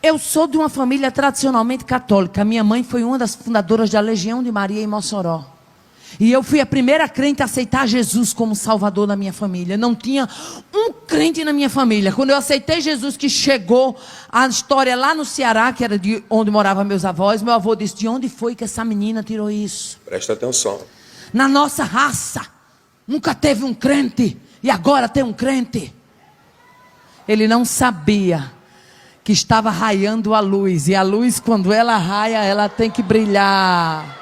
Eu sou de uma família tradicionalmente católica. Minha mãe foi uma das fundadoras da Legião de Maria em Mossoró. E eu fui a primeira crente a aceitar Jesus como Salvador da minha família. Não tinha um crente na minha família. Quando eu aceitei Jesus, que chegou a história lá no Ceará, que era de onde moravam meus avós, meu avô disse: de onde foi que essa menina tirou isso? Presta atenção. Na nossa raça, nunca teve um crente, e agora tem um crente. Ele não sabia que estava raiando a luz, e a luz, quando ela raia, ela tem que brilhar.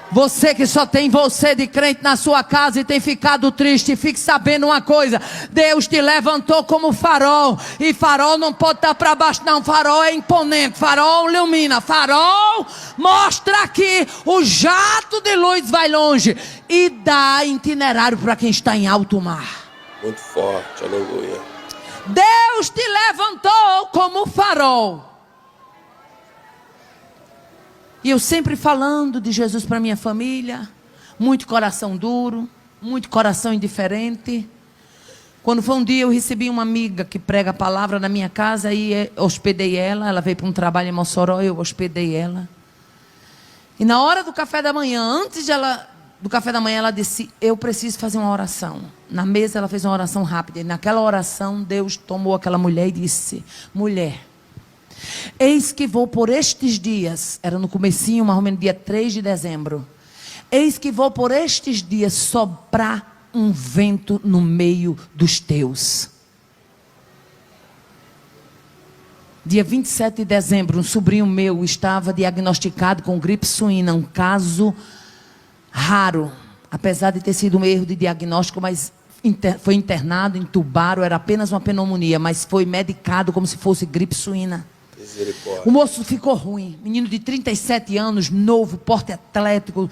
Você que só tem você de crente na sua casa e tem ficado triste, fique sabendo uma coisa: Deus te levantou como farol, e farol não pode estar para baixo não. Farol é imponente, farol ilumina, farol mostra que o jato de luz vai longe e dá itinerário para quem está em alto mar. Muito forte, aleluia. Deus te levantou como farol. E eu sempre falando de Jesus para minha família, muito coração duro, muito coração indiferente. Quando foi um dia, eu recebi uma amiga que prega a palavra na minha casa, e hospedei ela. Ela veio para um trabalho em Mossoró, eu hospedei ela. E na hora do café da manhã, antes do café da manhã, ela disse: eu preciso fazer uma oração. Na mesa ela fez uma oração rápida, e naquela oração Deus tomou aquela mulher e disse: mulher, eis que vou por estes dias, era no comecinho, mais ou menos dia 3 de dezembro, eis que vou por estes dias soprar um vento no meio dos teus. Dia 27 de dezembro, um sobrinho meu estava diagnosticado com gripe suína, um caso raro, apesar de ter sido um erro de diagnóstico, mas foi internado, entubaram, era apenas uma pneumonia, mas foi medicado como se fosse gripe suína. O moço ficou ruim, menino de 37 anos, novo, porte atlético,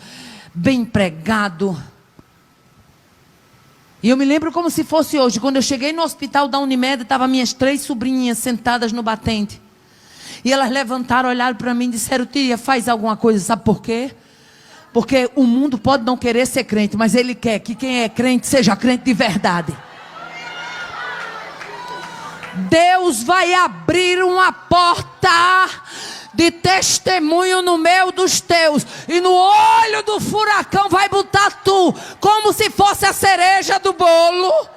bem empregado. E eu me lembro como se fosse hoje, quando eu cheguei no hospital da Unimed, estavam minhas 3 sobrinhas sentadas no batente. E elas levantaram, olharam para mim e disseram: tia, faz alguma coisa. Sabe por quê? Porque o mundo pode não querer ser crente, mas ele quer que quem é crente seja crente de verdade. Deus vai abrir uma porta de testemunho no meio dos teus, e no olho do furacão vai botar tu, como se fosse a cereja do bolo.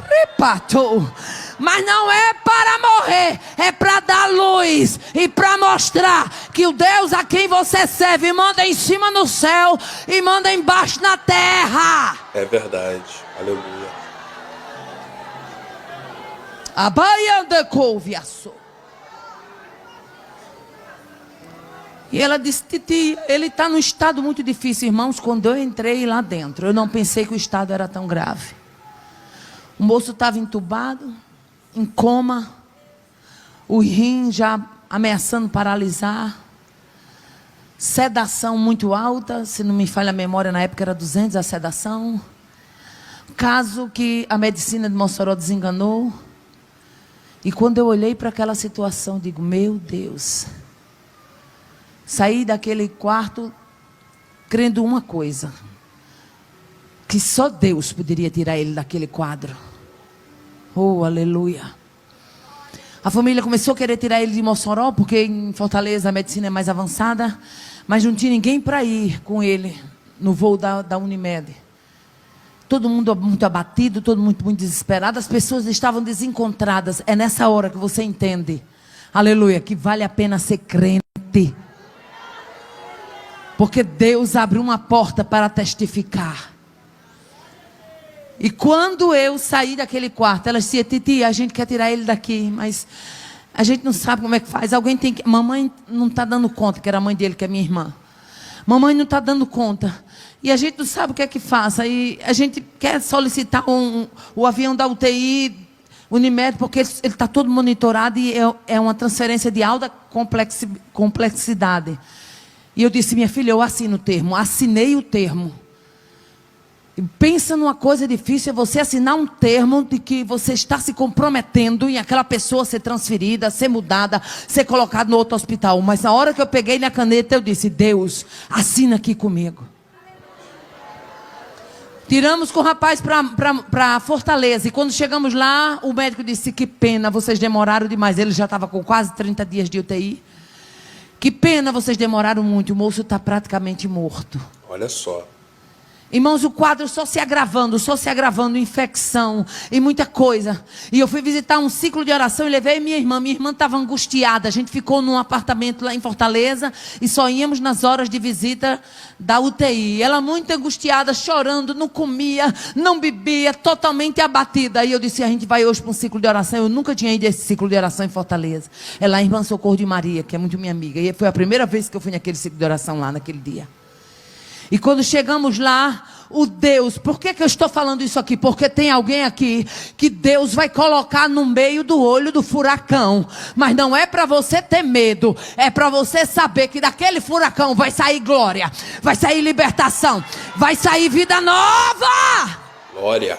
Repatou. Mas não é para morrer, é para dar luz e para mostrar que o Deus a quem você serve manda em cima no céu e manda embaixo na terra. É verdade, aleluia. A baia de couviaço. E ela disse: titia, ele está num estado muito difícil. Irmãos, quando eu entrei lá dentro, eu não pensei que o estado era tão grave. O moço estava entubado, em coma, o rim já ameaçando paralisar, sedação muito alta, se não me falha a memória, na época era 200 a sedação. Caso que a medicina de Mossoró desenganou. E quando eu olhei para aquela situação, digo: meu Deus. Saí daquele quarto crendo uma coisa: que só Deus poderia tirar ele daquele quadro. Oh, aleluia. A família começou a querer tirar ele de Mossoró, porque em Fortaleza a medicina é mais avançada, mas não tinha ninguém para ir com ele no voo da Unimed. Todo mundo muito abatido, todo mundo muito desesperado, as pessoas estavam desencontradas. É nessa hora que você entende, aleluia, que vale a pena ser crente. Porque Deus abriu uma porta para testificar. E quando eu saí daquele quarto, ela disse: titia, a gente quer tirar ele daqui, mas a gente não sabe como é que faz. Alguém tem que... Mamãe não está dando conta, que era a mãe dele, que é minha irmã. Mamãe não está dando conta. E a gente não sabe o que é que faça. E a gente quer solicitar o avião da UTI, Unimed, porque ele está todo monitorado e é uma transferência de alta complexidade. E eu disse: minha filha, eu assino o termo. Assinei o termo. E pensa numa coisa difícil, é você assinar um termo de que você está se comprometendo em aquela pessoa ser transferida, ser mudada, ser colocada no outro hospital. Mas na hora que eu peguei na caneta, eu disse: Deus, assina aqui comigo. Tiramos com o rapaz para Fortaleza. E quando chegamos lá, o médico disse: que pena, vocês demoraram demais. Ele já estava com quase 30 dias de UTI. Que pena, vocês demoraram muito. O moço está praticamente morto. Olha só. Irmãos, o quadro só se agravando, infecção e muita coisa. E eu fui visitar um ciclo de oração e levei minha irmã. Minha irmã estava angustiada. A gente ficou num apartamento lá em Fortaleza e só íamos nas horas de visita da UTI. Ela muito angustiada, chorando, não comia, não bebia, totalmente abatida. Aí eu disse: a gente vai hoje para um ciclo de oração. Eu nunca tinha ido a esse ciclo de oração em Fortaleza. É lá em Irmã Socorro de Maria, que é muito minha amiga. E foi a primeira vez que eu fui naquele ciclo de oração lá naquele dia. E quando chegamos lá, o Deus, por que eu estou falando isso aqui? Porque tem alguém aqui que Deus vai colocar no meio do olho do furacão. Mas não é para você ter medo, é para você saber que daquele furacão vai sair glória, vai sair libertação, vai sair vida nova. Glória.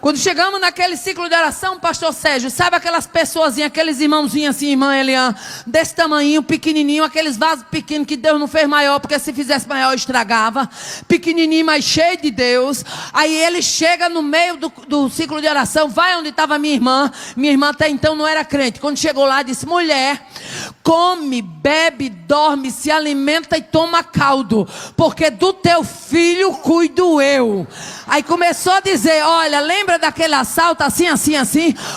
Quando chegamos naquele ciclo de oração, pastor Sérgio, sabe aquelas pessoazinhas, aqueles irmãozinhos assim, irmã Eliane, desse tamanhinho, pequenininho, aqueles vasos pequenos que Deus não fez maior, porque se fizesse maior estragava, pequenininho, mas cheio de Deus. Aí ele chega no meio do ciclo de oração, vai onde estava minha irmã até então não era crente. Quando chegou lá, disse: mulher, come, bebe, dorme, se alimenta e toma caldo, porque do teu filho cuido eu. Aí começou a dizer: olha, lembra daquele assalto assim,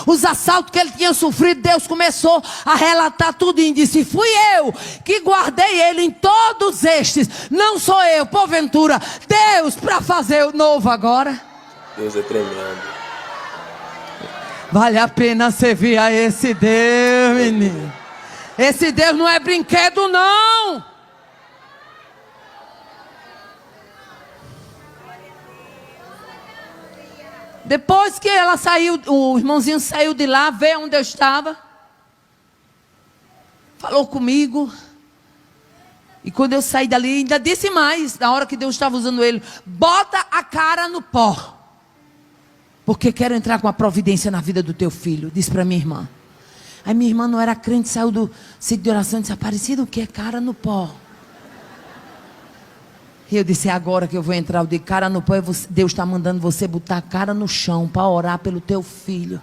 os assaltos que ele tinha sofrido? Deus começou a relatar tudo e disse: fui eu que guardei ele em todos estes, não sou eu, porventura, Deus para fazer o novo agora. Deus é tremendo. Vale a pena servir a esse Deus, menino. Esse Deus não é brinquedo, não. Depois que ela saiu, o irmãozinho saiu de lá, veio onde eu estava, falou comigo. E quando eu saí dali, ainda disse mais, na hora que Deus estava usando ele: bota a cara no pó, porque quero entrar com a providência na vida do teu filho. Disse para minha irmã. Aí minha irmã não era crente, saiu do ciclo de oração e disse: Aparecido, o que é cara no pó? E eu disse: é agora que eu vou entrar. Eu digo: cara no pó, Deus está mandando você botar a cara no chão para orar pelo teu filho.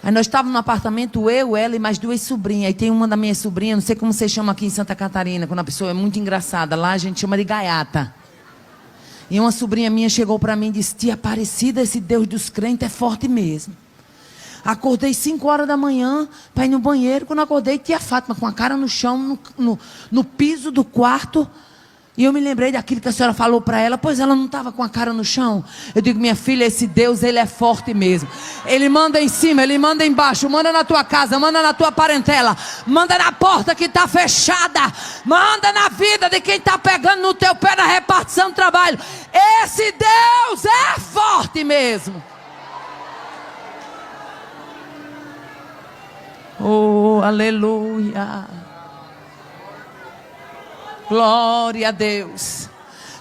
Aí nós estávamos no apartamento, eu, ela e mais duas sobrinhas. Aí tem uma da minha sobrinha, não sei como vocês chamam aqui em Santa Catarina, quando a pessoa é muito engraçada. Lá a gente chama de gaiata. E uma sobrinha minha chegou para mim e disse: tia Aparecida, esse Deus dos crentes é forte mesmo. Acordei 5 horas da manhã para ir no banheiro. Quando acordei, tia Fátima com a cara no chão, no piso do quarto. E eu me lembrei daquilo que a senhora falou para ela. Pois ela não estava com a cara no chão. Eu digo: minha filha, esse Deus, ele é forte mesmo. Ele manda em cima, ele manda embaixo, manda na tua casa, manda na tua parentela, manda na porta que está fechada, manda na vida de quem está pegando no teu pé na repartição do trabalho. Esse Deus é forte mesmo. Oh, aleluia. Glória a Deus.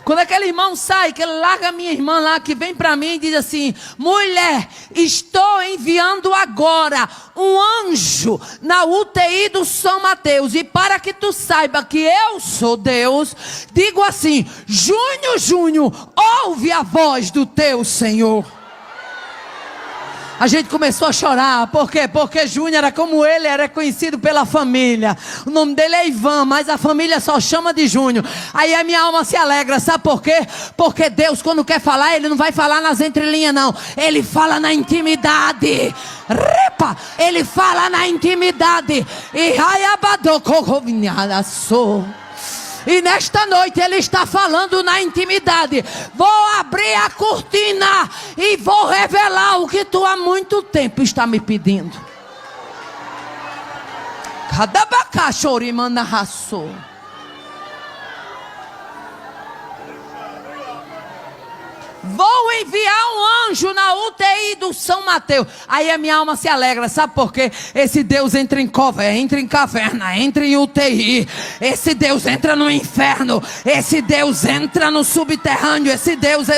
Quando aquele irmão sai, que ele larga a minha irmã lá, que vem para mim e diz assim: mulher, estou enviando agora um anjo na UTI do São Mateus. E para que tu saiba que eu sou Deus, digo assim: Júnior, ouve a voz do teu Senhor. A gente começou a chorar. Por quê? Porque Júnior era como ele, era conhecido pela família. O nome dele é Ivan, mas a família só chama de Júnior. Aí a minha alma se alegra. Sabe por quê? Porque Deus, quando quer falar, ele não vai falar nas entrelinhas, não. Ele fala na intimidade. Repa! Ele fala na intimidade. E nesta noite ele está falando na intimidade. Vou abrir a cortina e vou revelar o que tu há muito tempo está me pedindo. Vou enviar um anjo na UTI do São Mateus. Aí a minha alma se alegra. Sabe por quê? Esse Deus entra em cova, entra em caverna, entra em UTI. Esse Deus entra no inferno. Esse Deus entra no subterrâneo. Esse Deus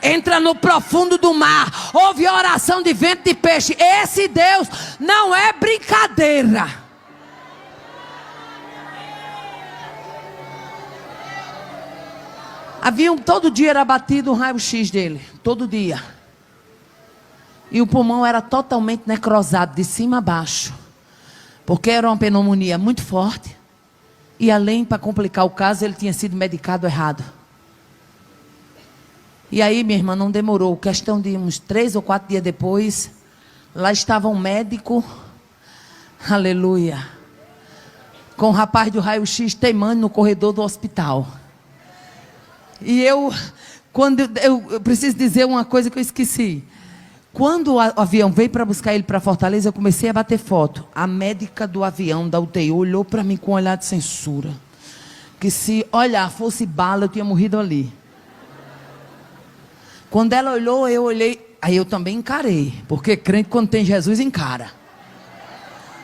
entra no profundo do mar. Ouve a oração de vento de peixe. Esse Deus não é brincadeira. Todo dia era batido o raio-x dele. Todo dia. E o pulmão era totalmente necrosado, de cima a baixo. Porque era uma pneumonia muito forte. E além, para complicar o caso, ele tinha sido medicado errado. E aí, minha irmã, não demorou. Questão de uns 3 ou 4 dias depois, lá estava um médico, aleluia, com o rapaz do raio-x teimando no corredor do hospital. E eu preciso dizer uma coisa que eu esqueci. Quando o avião veio para buscar ele para Fortaleza, eu comecei a bater foto. A médica do avião, da UTI, olhou para mim com um olhar de censura. Que se olhar fosse bala, eu tinha morrido ali. Quando ela olhou, eu olhei. Aí eu também encarei. Porque crente, quando tem Jesus, encara.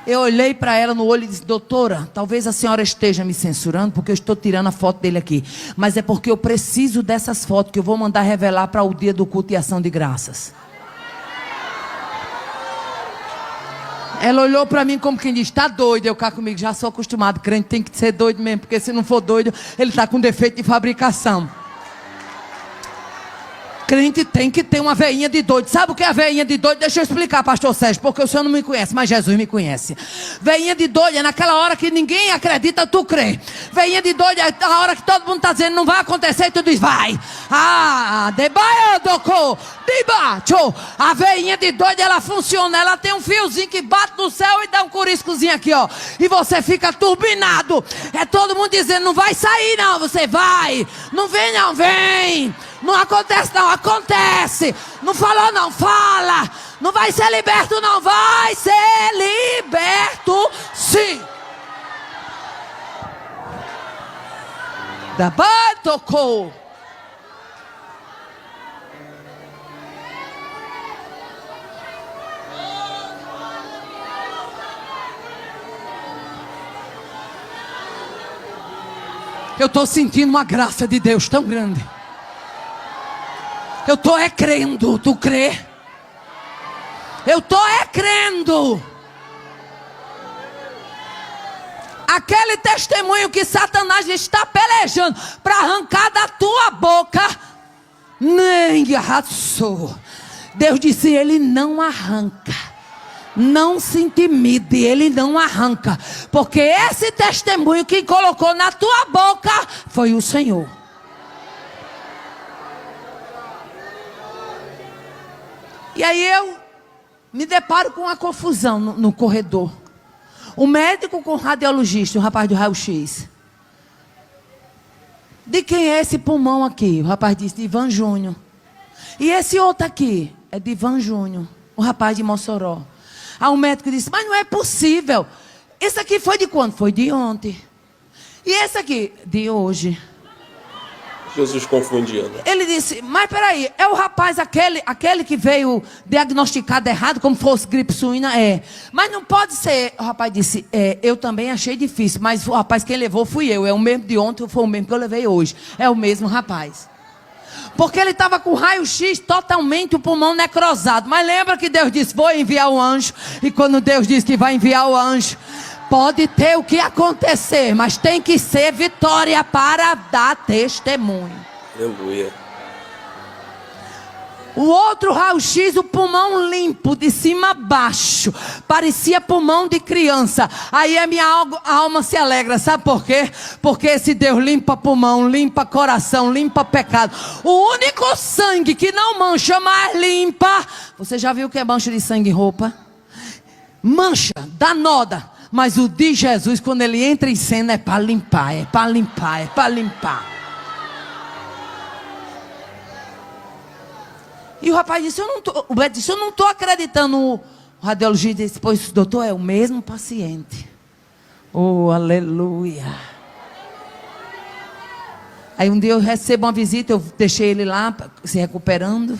Eu olhei para ela no olho e disse: doutora, talvez a senhora esteja me censurando, porque eu estou tirando a foto dele aqui. Mas é porque eu preciso dessas fotos, que eu vou mandar revelar para o dia do culto e ação de graças. Ela olhou para mim como quem diz: está doido. Eu cá comigo, já sou acostumado. Crente tem que ser doido mesmo, porque se não for doido, ele está com defeito de fabricação. Crente tem que ter uma veinha de doido. Sabe o que é a veinha de doido? Deixa eu explicar, pastor Sérgio, porque o senhor não me conhece, mas Jesus me conhece. Veinha de doido é naquela hora que ninguém acredita, tu crê. Veinha de doido é a hora que todo mundo está dizendo não vai acontecer e tu diz vai. A veinha de doido, ela funciona. Ela tem um fiozinho que bate no céu e dá um curiscozinho aqui, ó. E você fica turbinado. É todo mundo dizendo não vai sair não, você vai. Não vem não, vem. Não acontece não, acontece. Não falou não, fala. Não vai ser liberto não, vai ser liberto sim. Da banda tocou. Eu estou sentindo uma graça de Deus tão grande. Eu estou crendo, tu crê? Eu estou crendo. Aquele testemunho que Satanás está pelejando para arrancar da tua boca, nem arrasou. Deus disse: ele não arranca. Não se intimide, ele não arranca. Porque esse testemunho que colocou na tua boca foi o Senhor. E aí eu me deparo com uma confusão no corredor. O médico com o radiologista, o rapaz do raio-x. De quem é esse pulmão aqui? O rapaz disse: de Ivan Júnior. E esse outro aqui? É de Ivan Júnior, o rapaz de Mossoró. Aí o médico disse: mas não é possível. Esse aqui foi de quando? Foi de ontem. E esse aqui? De hoje. Jesus confundindo. Ele disse: mas peraí, é o rapaz aquele que veio diagnosticado errado, como fosse gripe suína? É. Mas não pode ser. O rapaz disse: eu também achei difícil, mas o rapaz quem levou fui eu. É o mesmo de ontem, foi o mesmo que eu levei hoje. É o mesmo rapaz. Porque ele estava com raio-x totalmente o pulmão necrosado. Mas lembra que Deus disse: vou enviar o anjo. E quando Deus diz que vai enviar o anjo, pode ter o que acontecer, mas tem que ser vitória para dar testemunho. Aleluia. O outro raio-x, o pulmão limpo, de cima a baixo. Parecia pulmão de criança. Aí a minha alma se alegra. Sabe por quê? Porque esse Deus limpa pulmão, limpa coração, limpa pecado. O único sangue que não mancha, mas limpa. Você já viu o que é mancha de sangue em roupa? Mancha, danoda. Mas o de Jesus, quando ele entra em cena, é para limpar, é para limpar, é para limpar. E o rapaz disse: o médico disse: eu não estou acreditando. O radiologista disse: pois doutor, é o mesmo paciente. Oh, aleluia. Aí um dia eu recebo uma visita, eu deixei ele lá, se recuperando.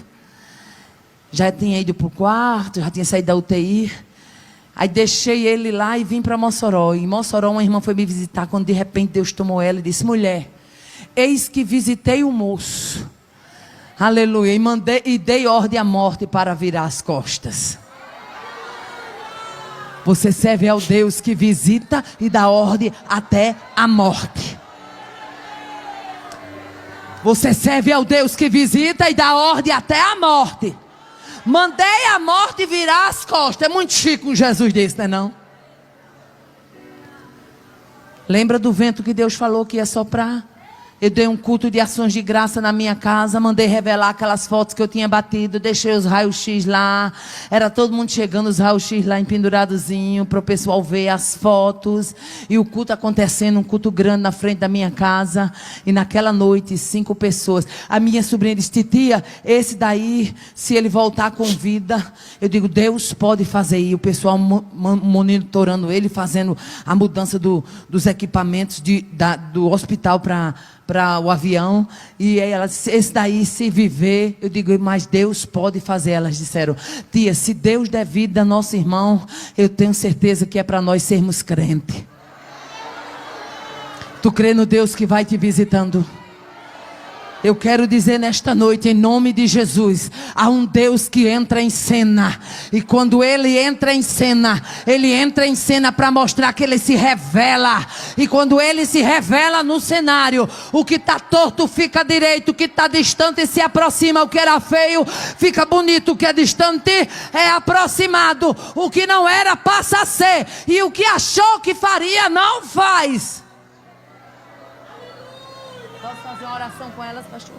Já tinha ido para o quarto, já tinha saído da UTI. Aí deixei ele lá e vim para Mossoró. Em Mossoró uma irmã foi me visitar, quando de repente Deus tomou ela e disse: mulher, eis que visitei o moço. Aleluia. E dei ordem à morte para virar as costas. Você serve ao Deus que visita e dá ordem até a morte. Você serve ao Deus que visita e dá ordem até a morte. Mandei a morte virar as costas. É muito chique um Jesus desse, não é não? Lembra do vento que Deus falou que ia soprar? Eu dei um culto de ações de graça na minha casa, mandei revelar aquelas fotos que eu tinha batido, deixei os raios-x lá, era todo mundo chegando, os raios-x lá empenduradozinho, para o pessoal ver as fotos, e o culto acontecendo, um culto grande na frente da minha casa, e naquela noite, 5 pessoas, a minha sobrinha disse, titia, esse daí, se ele voltar com vida, eu digo, Deus pode fazer, e o pessoal monitorando ele, fazendo a mudança dos equipamentos do hospital para o avião, e ela disse, esse daí se viver, eu digo, mas Deus pode fazer. Elas disseram, tia, se Deus der vida ao nosso irmão, eu tenho certeza que é para nós sermos crentes. Tu crê no Deus que vai te visitando? Eu quero dizer nesta noite, em nome de Jesus, há um Deus que entra em cena. E quando Ele entra em cena para mostrar que Ele se revela. E quando Ele se revela no cenário, o que está torto fica direito, o que está distante se aproxima, o que era feio fica bonito, o que é distante é aproximado, o que não era passa a ser, e o que achou que faria não faz. Posso fazer uma oração com elas, pastor?